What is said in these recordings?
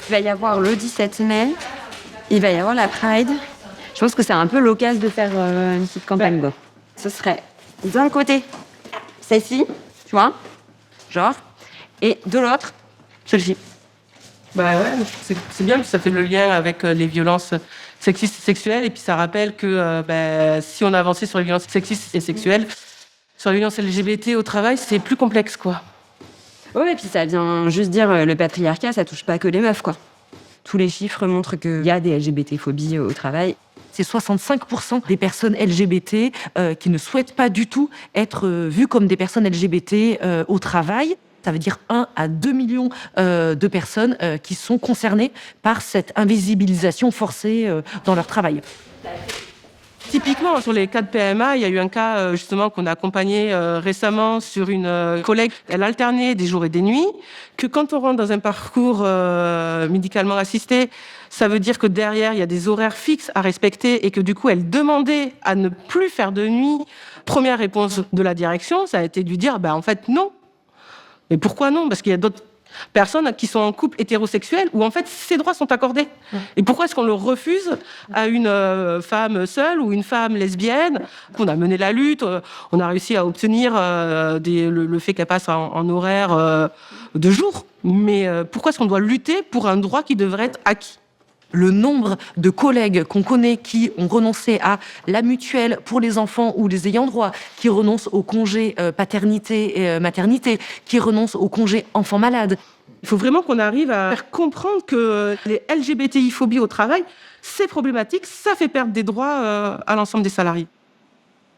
Il va y avoir le 17 mai, il va y avoir la Pride. Je pense que c'est un peu l'occasion de faire une petite campagne, quoi. Ce serait d'un côté, celle-ci, tu vois, genre, et de l'autre, celle-ci. Bah ouais, c'est bien, parce que ça fait le lien avec les violences sexistes et sexuelles, et puis ça rappelle que si on a avancé sur les violences sexistes et sexuelles, sur les violences LGBT au travail, c'est plus complexe, quoi. Ouais, et puis ça vient juste dire le patriarcat, ça touche pas que les meufs, quoi. Tous les chiffres montrent qu'il y a des LGBT-phobies au travail. C'est 65% des personnes LGBT qui ne souhaitent pas du tout être vues comme des personnes LGBT au travail. Ça veut dire 1 à 2 millions de personnes qui sont concernées par cette invisibilisation forcée dans leur travail. Typiquement, sur les cas de PMA, il y a eu un cas justement qu'on a accompagné récemment sur une collègue. Elle alternait des jours et des nuits, que quand on rentre dans un parcours médicalement assisté, ça veut dire que derrière, il y a des horaires fixes à respecter et que du coup, elle demandait à ne plus faire de nuit. Première réponse de la direction, ça a été de lui dire, en fait, non. Mais pourquoi non? Parce qu'il y a d'autres personnes qui sont en couple hétérosexuel où en fait ces droits sont accordés. Et pourquoi est-ce qu'on le refuse à une femme seule ou une femme lesbienne? On a mené la lutte, on a réussi à obtenir le fait qu'elle passe en horaire de jour. Mais pourquoi est-ce qu'on doit lutter pour un droit qui devrait être acquis? Le nombre de collègues qu'on connaît qui ont renoncé à la mutuelle pour les enfants ou les ayants droit, qui renoncent au congé paternité et maternité, qui renoncent au congé enfant malade. Il faut vraiment qu'on arrive à faire comprendre que les LGBTI-phobies au travail, c'est problématique, ça fait perdre des droits à l'ensemble des salariés.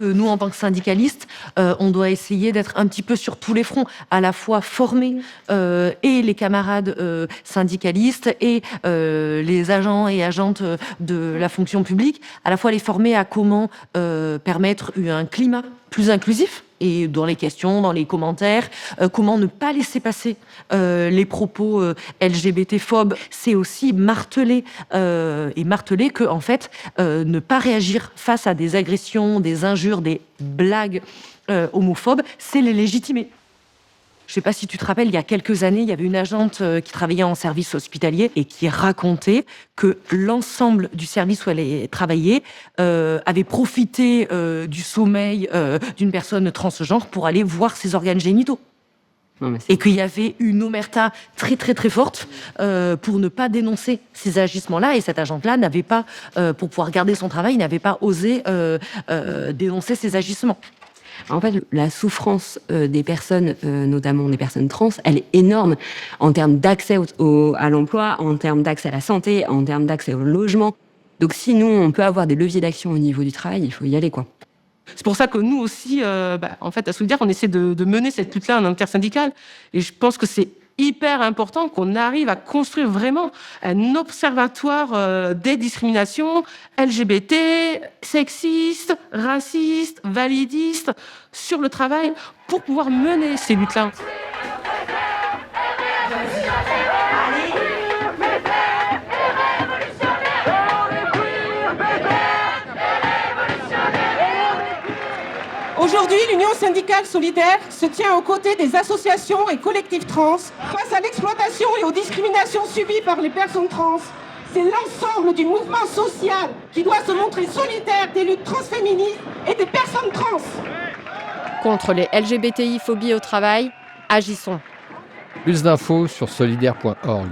Nous, en tant que syndicalistes, on doit essayer d'être un petit peu sur tous les fronts, à la fois former et les camarades syndicalistes et les agents et agentes de la fonction publique, à la fois les former à comment permettre un climat plus inclusif, et dans les questions, dans les commentaires, comment ne pas laisser passer les propos LGBT-phobes. C'est aussi marteler que, en fait, ne pas réagir face à des agressions, des injures, des blagues homophobes, c'est les légitimer. Je ne sais pas si tu te rappelles, il y a quelques années, il y avait une agente qui travaillait en service hospitalier et qui racontait que l'ensemble du service où elle travaillait avait profité du sommeil d'une personne transgenre pour aller voir ses organes génitaux. Et qu'il y avait une omerta très très très forte pour ne pas dénoncer ces agissements-là. Et cette agente-là n'avait pas, pour pouvoir garder son travail, n'avait pas osé dénoncer ces agissements. En fait, la souffrance des personnes, notamment des personnes trans, elle est énorme en termes d'accès à l'emploi, en termes d'accès à la santé, en termes d'accès au logement. Donc si nous, on peut avoir des leviers d'action au niveau du travail, il faut y aller, quoi. C'est pour ça que nous aussi, en fait, à Solidaire, on essaie de mener cette lutte-là en intersyndical. Et je pense que c'est hyper important qu'on arrive à construire vraiment un observatoire des discriminations LGBT, sexistes, racistes, validistes sur le travail pour pouvoir mener ces luttes-là. Aujourd'hui, l'Union syndicale solidaire se tient aux côtés des associations et collectifs trans face à l'exploitation et aux discriminations subies par les personnes trans. C'est l'ensemble du mouvement social qui doit se montrer solidaire des luttes transféministes et des personnes trans. Contre les LGBTI-phobies au travail, agissons. Plus d'infos sur solidaire.org.